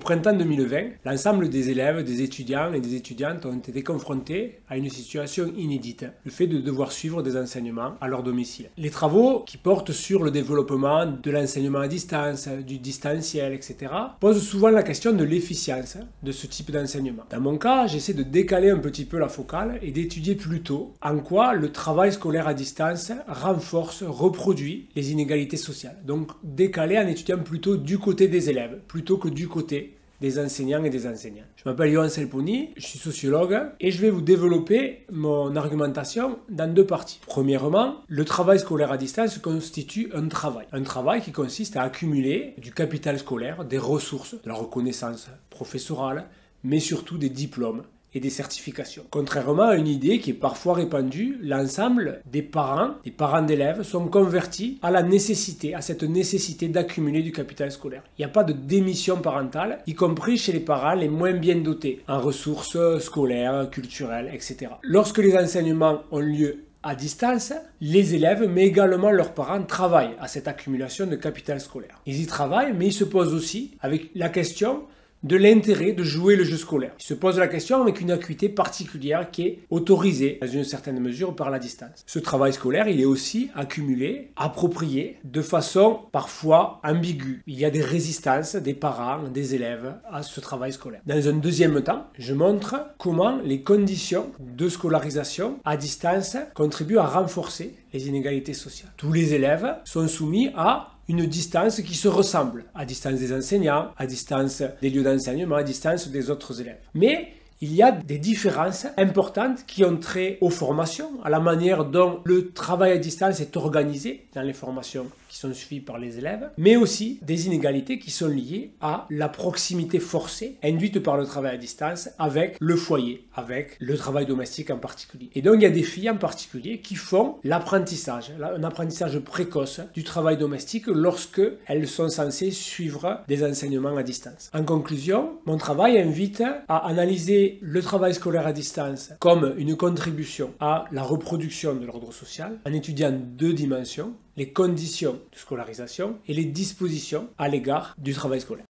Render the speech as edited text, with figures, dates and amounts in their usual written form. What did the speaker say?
printemps 2020, l'ensemble des élèves, des étudiants et des étudiantes ont été confrontés à une situation inédite, le fait de devoir suivre des enseignements à leur domicile. Les travaux qui portent sur le développement de l'enseignement à distance, du distanciel, etc., posent souvent la question de l'efficience de ce type d'enseignement. Dans mon cas, j'essaie de décaler un petit peu la focale et d'étudier plutôt en quoi le travail scolaire à distance renforce, reproduit les inégalités sociales. Donc décaler en étudiant plutôt du côté des élèves, plutôt que du côté des enseignants et des enseignants. Je m'appelle Johan Selponi, je suis sociologue et je vais vous développer mon argumentation dans deux parties. Premièrement, le travail scolaire à distance constitue un travail qui consiste à accumuler du capital scolaire, des ressources, de la reconnaissance professorale, mais surtout des diplômes et des certifications. Contrairement à une idée qui est parfois répandue, l'ensemble des parents d'élèves sont convertis à cette nécessité d'accumuler du capital scolaire. Il n'y a pas de démission parentale, y compris chez les parents les moins bien dotés en ressources scolaires, culturelles, etc. Lorsque les enseignements ont lieu à distance, les élèves, mais également leurs parents, travaillent à cette accumulation de capital scolaire. Ils y travaillent, mais ils se posent aussi avec la question de l'intérêt de jouer le jeu scolaire. Il se pose la question avec une acuité particulière qui est autorisée dans une certaine mesure par la distance. Ce travail scolaire, il est aussi accumulé, approprié, de façon parfois ambiguë. Il y a des résistances des parents, des élèves à ce travail scolaire. Dans un deuxième temps, je montre comment les conditions de scolarisation à distance contribuent à renforcer les inégalités sociales. Tous les élèves sont soumis à une distance qui se ressemble, à distance des enseignants, à distance des lieux d'enseignement, à distance des autres élèves. Mais il y a des différences importantes qui ont trait aux formations, à la manière dont le travail à distance est organisé dans les formations qui sont suivies par les élèves, mais aussi des inégalités qui sont liées à la proximité forcée induite par le travail à distance avec le foyer, avec le travail domestique en particulier. Et donc il y a des filles en particulier qui font l'apprentissage, un apprentissage précoce du travail domestique lorsque elles sont censées suivre des enseignements à distance. En conclusion, mon travail invite à analyser le travail scolaire à distance comme une contribution à la reproduction de l'ordre social en étudiant deux dimensions: les conditions de scolarisation et les dispositions à l'égard du travail scolaire.